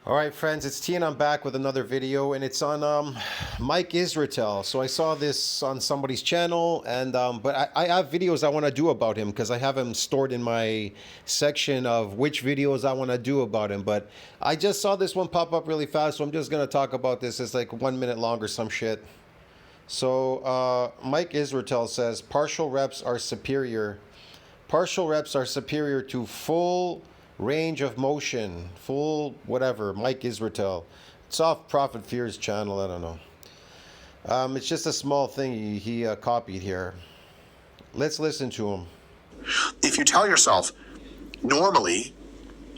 All right, friends, it's T and I'm back with another video, and it's on Mike Israetel. So I saw this on somebody's channel, and but I have videos I want to do about him because I have him stored in my section of which videos I want to do about him. But I just saw this one pop up really fast, so I'm just gonna talk about this. It's like 1 minute long or some shit. So Mike Israetel says partial reps are superior. Partial reps are superior to full range of motion, full whatever. Mike Israetel. It's off Profit Fear's channel. I don't know. It's just a small thing he copied here. Let's listen to him. If you tell yourself, normally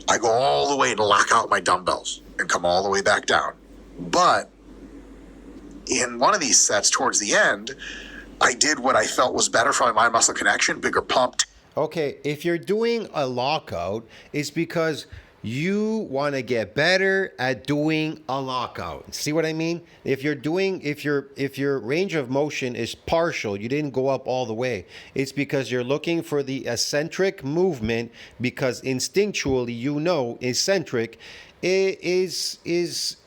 I go all the way and lock out my dumbbells and come all the way back down, but in one of these sets towards the end, I did what I felt was better for my mind muscle connection, bigger pump. Okay, if you're doing a lockout, it's because you want to get better at doing a lockout. See what I mean? If your range of motion is partial, you didn't go up all the way. It's because you're looking for the eccentric movement, because instinctually you know eccentric is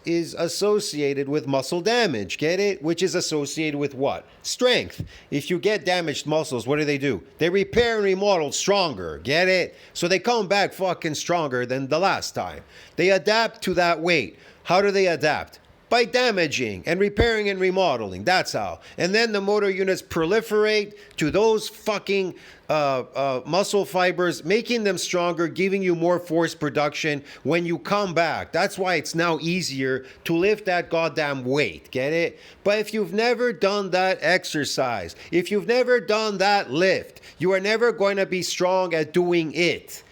associated with muscle damage. Get it? Which is associated with what? Strength. If you get damaged muscles, what do? They repair and remodel stronger. Get it? So they come back fucking stronger than the last time. They adapt to that weight. How do they adapt? By damaging and repairing and remodeling. That's how. And then the motor units proliferate to those fucking muscle fibers, making them stronger, giving you more force production when you come back. That's why it's now easier to lift that goddamn weight. Get it? But if you've never done that exercise, if you've never done that lift, you are never going to be strong at doing it.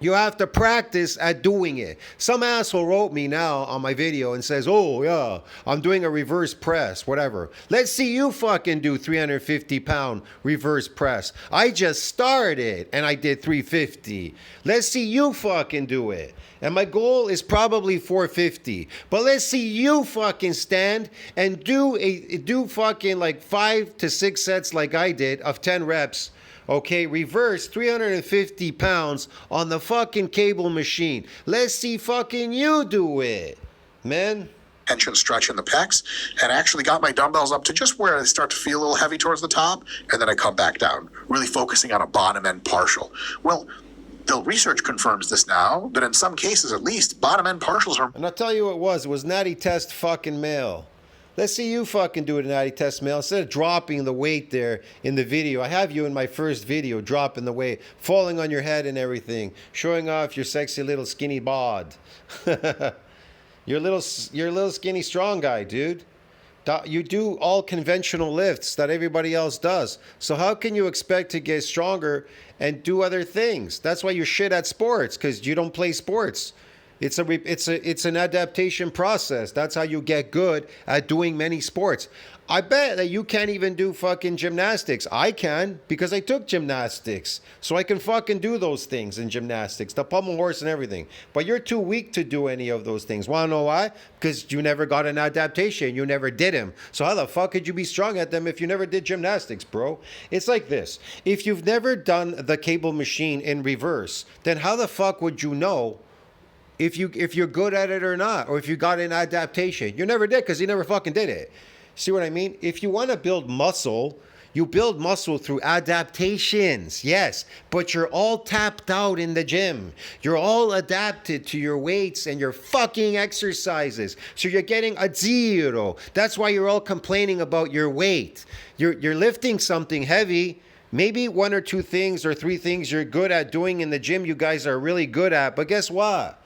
You have to practice at doing it. Some asshole wrote me now on my video and says, oh yeah, I'm doing a reverse press, whatever. Let's see you fucking do 350-pound reverse press. I just started and I did 350. Let's see you fucking do it. And my goal is probably 450. But let's see you fucking stand and do fucking like 5 to 6 sets like I did of 10 reps. Okay, reverse 350 pounds on the fucking cable machine. Let's see fucking you do it, man. Tension stretch in the pecs, and actually got my dumbbells up to just where they start to feel a little heavy towards the top, and then I come back down, really focusing on a bottom end partial. Well, the research confirms this now, that in some cases at least, bottom end partials are... And I'll tell you what it was Natty Test fucking male. Let's see you fucking do it in Natty Test Male. Instead of dropping the weight there in the video, I have you in my first video dropping the weight, falling on your head and everything, showing off your sexy little skinny bod. You're a little skinny strong guy, dude. You do all conventional lifts that everybody else does. So how can you expect to get stronger and do other things? That's why you're shit at sports, because you don't play sports. It's an adaptation process. That's how you get good at doing many sports. I bet that you can't even do fucking gymnastics. I can, because I took gymnastics. So I can fucking do those things in gymnastics, the pommel horse and everything. But you're too weak to do any of those things. Wanna know why? Because you never got an adaptation. You never did them. So how the fuck could you be strong at them if you never did gymnastics, bro? It's like this. If you've never done the cable machine in reverse, then how the fuck would you know if you're good at it or not, or if you got an adaptation? You never did, because you never fucking did it. See what I mean? If you want to build muscle, you build muscle through adaptations, yes, but you're all tapped out in the gym. You're all adapted to your weights and your fucking exercises. So you're getting a zero. That's why you're all complaining about your weight. You're lifting something heavy. Maybe 1 or 2 things or 3 things you're good at doing in the gym you guys are really good at, but guess what?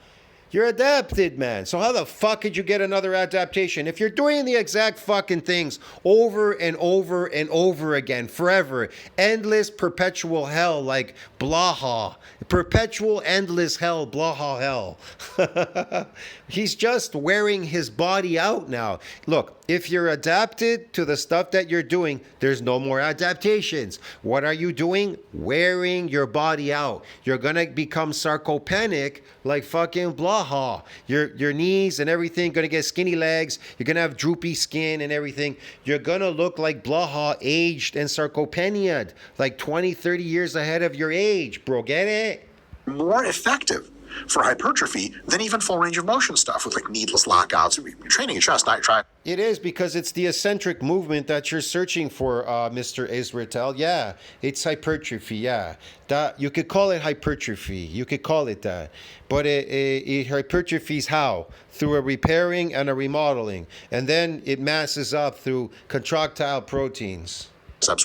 You're adapted, man. So how the fuck could you get another adaptation? If you're doing the exact fucking things over and over and over again, forever, endless, perpetual hell like Blaha. Perpetual, endless hell, Blaha hell. He's just wearing his body out now. Look, if you're adapted to the stuff that you're doing, there's no more adaptations. What are you doing? Wearing your body out. You're going to become sarcopenic like fucking Blaha. Your knees and everything going to get skinny legs. You're going to have droopy skin and everything. You're going to look like Blaha, aged and sarcopenia'd, like 20, 30 years ahead of your age, bro. Get it? More effective. for hypertrophy than even full range of motion stuff with like needless lockouts. You're training your chest, not trying. It is, because it's the eccentric movement that you're searching for, Mr. Israel. Yeah, it's hypertrophy. Yeah, that you could call it hypertrophy. You could call it that, but it hypertrophies how? Through a repairing and a remodeling, and then it masses up through contractile proteins.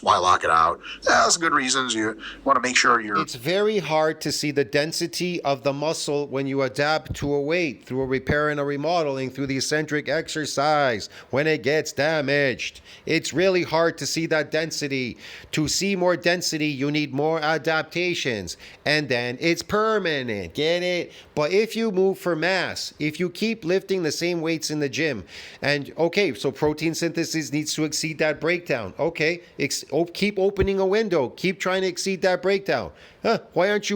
Why lock it out? That's good reasons. You want to make sure you're. It's very hard to see the density of the muscle when you adapt to a weight through a repair and a remodeling through the eccentric exercise when it gets damaged. It's really hard to see that density. To see more density, you need more adaptations, and then it's permanent. Get it? But if you move for mass, if you keep lifting the same weights in the gym, and okay, so protein synthesis needs to exceed that breakdown. Okay, keep opening a window. Keep trying to exceed that breakdown. Why aren't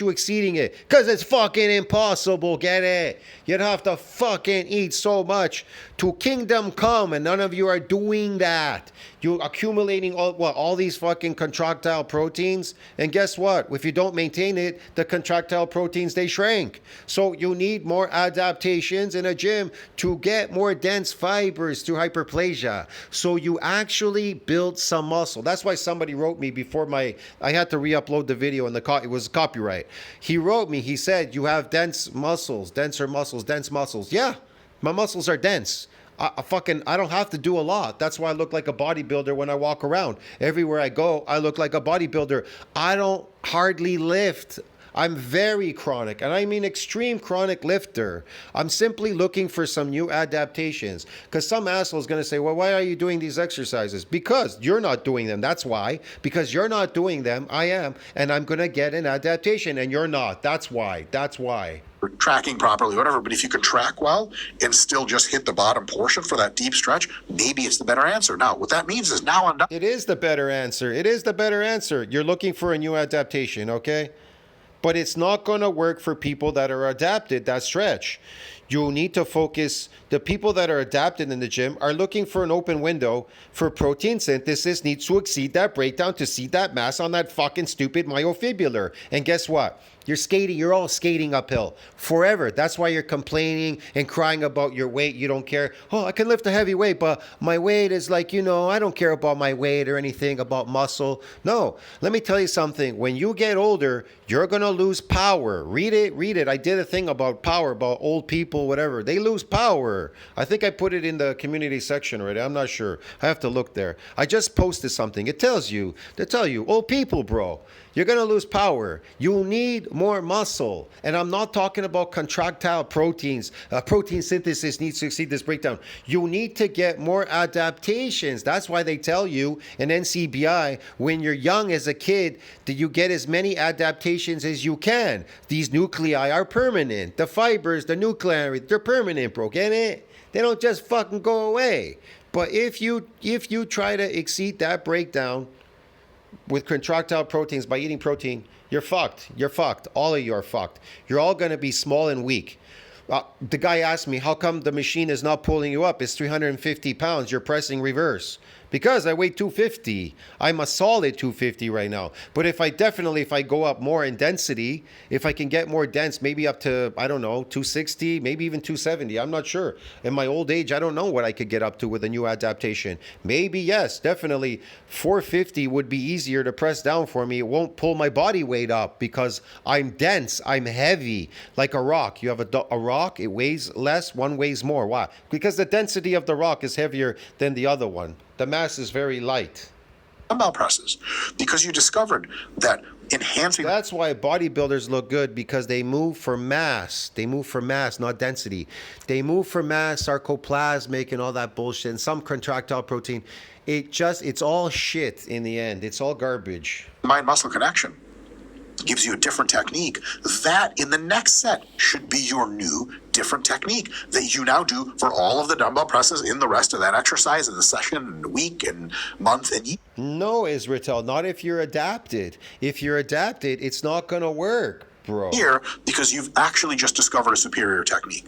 you exceeding it? Because it's fucking impossible. Get it? You'd have to fucking eat so much to kingdom come, and none of you are doing that. You're accumulating all these fucking contractile proteins, and guess what? If you don't maintain it, the contractile proteins, they shrink. So you need more adaptations in a gym to get more dense fibers through hyperplasia. So you actually build some muscle. That's why somebody wrote me before I had to re-upload the video, and it was copyright. He wrote me, he said, you have dense muscles. Yeah, my muscles are dense. I don't have to do a lot. That's why I look like a bodybuilder when I walk around. Everywhere I go, I look like a bodybuilder. I don't hardly lift. I'm very chronic, and I mean extreme chronic lifter. I'm simply looking for some new adaptations, because some asshole is going to say, well, why are you doing these exercises? Because you're not doing them. That's why. Because you're not doing them, I am, and I'm going to get an adaptation, and you're not. That's why. Tracking properly, whatever. But if you can track well and still just hit the bottom portion for that deep stretch, maybe it's the better answer. Now, what that means is now I'm done. It is the better answer. You're looking for a new adaptation, okay? But it's not going to work for people that are adapted, that stretch. You need to focus. The people that are adapted in the gym are looking for an open window for protein synthesis, needs to exceed that breakdown to see that mass on that fucking stupid myofibrillar. And guess what? You're all skating uphill forever. That's why you're complaining and crying about your weight. You don't care. Oh, I can lift a heavy weight, but my weight is like, I don't care about my weight or anything about muscle. No, let me tell you something. When you get older, you're going to lose power. Read it. I did a thing about power, about old people, whatever. They lose power. I think I put it in the community section already. I'm not sure. I have to look there. I just posted something. They tell you, old people, bro, you're going to lose power. You need more muscle. And I'm not talking about contractile proteins. Protein synthesis needs to exceed this breakdown. You need to get more adaptations. That's why they tell you in NCBI, when you're young as a kid, that you get as many adaptations as you can. These nuclei are permanent. The fibers, the nuclei, they're permanent, bro. Get it? They don't just fucking go away. But if you try to exceed that breakdown with contractile proteins by eating protein, you're fucked. All of you are fucked. You're all going to be small and weak. The guy asked me, how come the machine is not pulling you up? It's 350 pounds. You're pressing reverse. Because I weigh 250. I'm a solid 250 right now. But if I go up more in density, if I can get more dense, maybe up to, 260, maybe even 270. I'm not sure. In my old age, I don't know what I could get up to with a new adaptation. Maybe, yes, definitely 450 would be easier to press down for me. It won't pull my body weight up because I'm dense. I'm heavy. Like a rock. You have a rock, it weighs less, one weighs more. Why? Because the density of the rock is heavier than the other one. The mass is very light. Dumbbell presses, because you discovered that enhancing. That's why bodybuilders look good, because they move for mass. They move for mass, not density. They move for mass, sarcoplasmic and all that bullshit, and some contractile protein. It's all shit in the end. It's all garbage. Mind-muscle connection gives you a different technique. That in the next set should be your new different technique that you now do for all of the dumbbell presses in the rest of that exercise in the session and week and month and year. No, Israel, not if you're adapted. If you're adapted, it's not going to work, bro. Here, because you've actually just discovered a superior technique.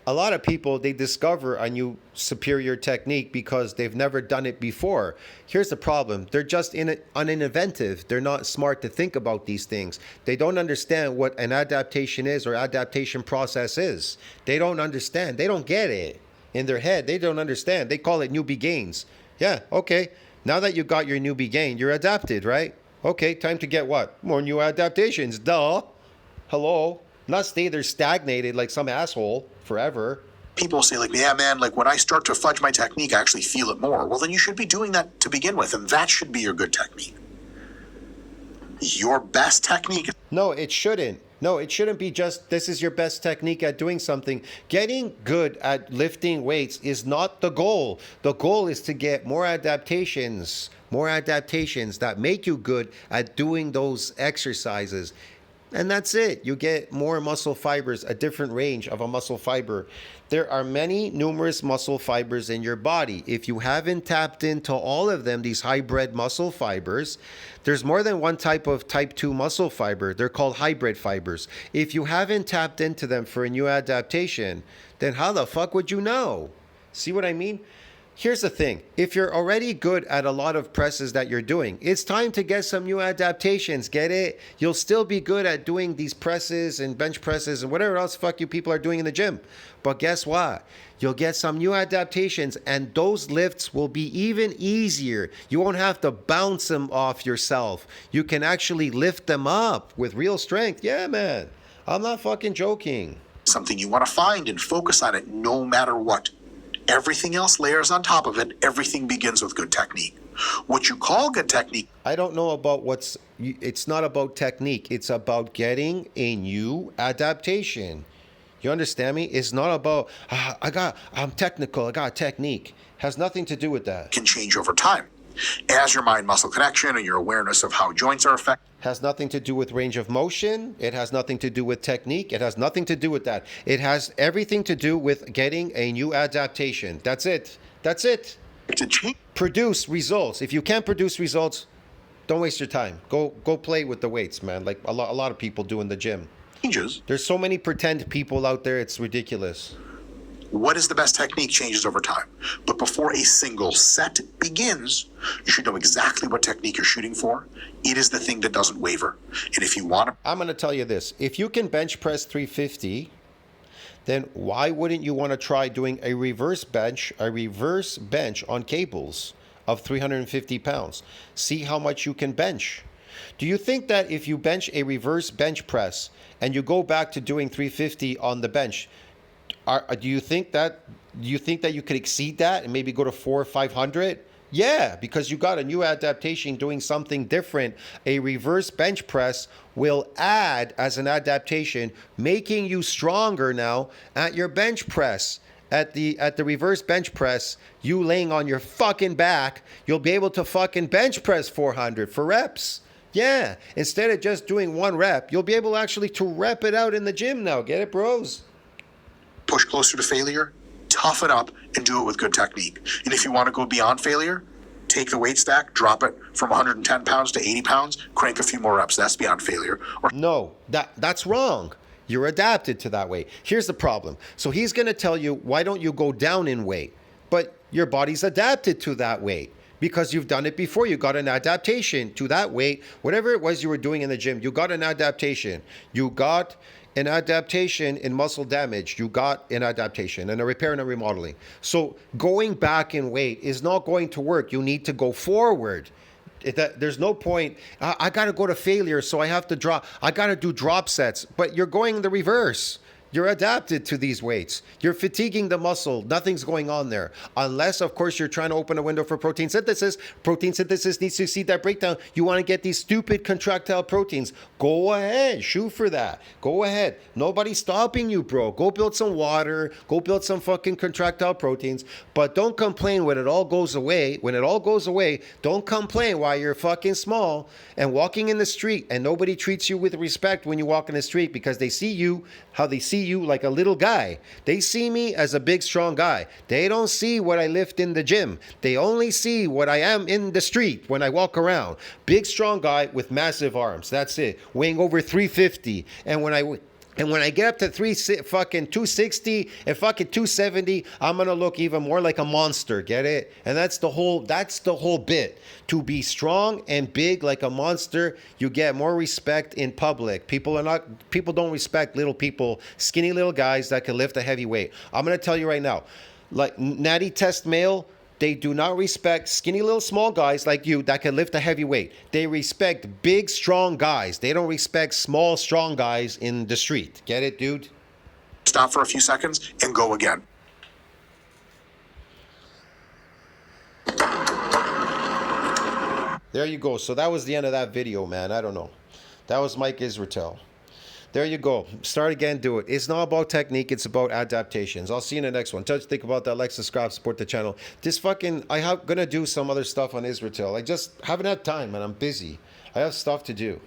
A lot of people, they discover a new superior technique because they've never done it before. Here's the problem. They're just uninventive. They're not smart to think about these things. They don't understand what an adaptation is or adaptation process is. They don't understand. They don't get it in their head. They don't understand. They call it newbie gains. Yeah, okay. Now that you got your newbie gain, you're adapted, right? Okay, time to get what? More new adaptations. Duh. Hello. Not stay there stagnated like some asshole forever. People say, like, yeah, man, like when I start to fudge my technique, I actually feel it more. Well, then you should be doing that to begin with, and that should be your good technique. Your best technique. No, it shouldn't. No, it shouldn't be just this is your best technique at doing something. Getting good at lifting weights is not the goal. The goal is to get more adaptations that make you good at doing those exercises. And that's it. You get more muscle fibers, a different range of a muscle fiber. There are numerous muscle fibers in your body. If you haven't tapped into all of them, these hybrid muscle fibers, there's more than one type of type 2 muscle fiber. They're called hybrid fibers. If you haven't tapped into them for a new adaptation, then how the fuck would you know? See what I mean? Here's the thing. If you're already good at a lot of presses that you're doing, it's time to get some new adaptations. Get it? You'll still be good at doing these presses and bench presses and whatever else fuck you people are doing in the gym. But guess what? You'll get some new adaptations and those lifts will be even easier. You won't have to bounce them off yourself. You can actually lift them up with real strength. Yeah, man. I'm not fucking joking. Something you want to find and focus on it no matter what. Everything else layers on top of it. Everything begins with good technique. What you call good technique. I don't know about it's not about technique. It's about getting a new adaptation. You understand me? It's not about, I'm technical, I got technique. Has nothing to do with that. Can change over time. As your mind-muscle connection and your awareness of how joints are affected. Has nothing to do with range of motion. It has nothing to do with technique. It has nothing to do with that. It has everything to do with getting a new adaptation. That's it. That's it. To change. Produce results. If you can't produce results, don't waste your time. Go play with the weights, man. Like a lot of people do in the gym. Changes. There's so many pretend people out there. It's ridiculous. What is the best technique changes over time. But before a single set begins, you should know exactly what technique you're shooting for. It is the thing that doesn't waver. And if you want to... I'm going to tell you this. If you can bench press 350, then why wouldn't you want to try doing a reverse bench on cables of 350 pounds? See how much you can bench. Do you think that if you bench a reverse bench press and you go back to doing 350 on the bench, do you think that you could exceed that and maybe go to 400 or 500? Yeah, because you got a new adaptation doing something different. A reverse bench press will add as an adaptation, making you stronger now at your bench press. At the reverse bench press, you laying on your fucking back, you'll be able to fucking bench press 400 for reps. Yeah, instead of just doing one rep, you'll be able actually to rep it out in the gym now. Get it, bros? Push closer to failure, toughen up, and do it with good technique. And if you want to go beyond failure, take the weight stack, drop it from 110 pounds to 80 pounds, crank a few more reps. That's beyond failure. No, that's wrong. You're adapted to that weight. Here's the problem. So he's going to tell you, why don't you go down in weight? But your body's adapted to that weight because you've done it before. You got an adaptation to that weight. Whatever it was you were doing in the gym, you got an adaptation. You got an adaptation in muscle damage. You got an adaptation and a repair and a remodeling. So going back in weight is not going to work. You need to go forward. There's no point. I got to go to failure, so I have to drop. I got to do drop sets. But you're going the reverse. You're adapted to these weights. You're fatiguing the muscle. Nothing's going on there. Unless, of course, you're trying to open a window for protein synthesis. Protein synthesis needs to see that breakdown. You want to get these stupid contractile proteins. Go ahead. Shoot for that. Go ahead. Nobody's stopping you, bro. Go build some water. Go build some fucking contractile proteins. But don't complain when it all goes away. When it all goes away, don't complain while you're fucking small and walking in the street and nobody treats you with respect when you walk in the street because they see you how they see you like a little guy. They see me as a big, strong guy. They don't see what I lift in the gym. They only see what I am in the street when I walk around. Big, strong guy with massive arms. That's it. Weighing over 350. And when And when I get up to fucking 260 and fucking 270, I'm gonna look even more like a monster. Get it? And that's the whole bit. To be strong and big like a monster, you get more respect in public. People don't respect little people, skinny little guys that can lift a heavy weight. I'm gonna tell you right now, like natty test male, they do not respect skinny little small guys like you that can lift a heavy weight. They respect big, strong guys. They don't respect small, strong guys in the street. Get it, dude? Stop for a few seconds and go again. There you go. So that was the end of that video, man. I don't know. That was Mike Israetel. There you go. Start again, do it. It's not about technique, it's about adaptations. I'll see you in the next one. Think about that, like, subscribe, support the channel. Gonna do some other stuff on Israetel. I just haven't had time, and I'm busy. I have stuff to do.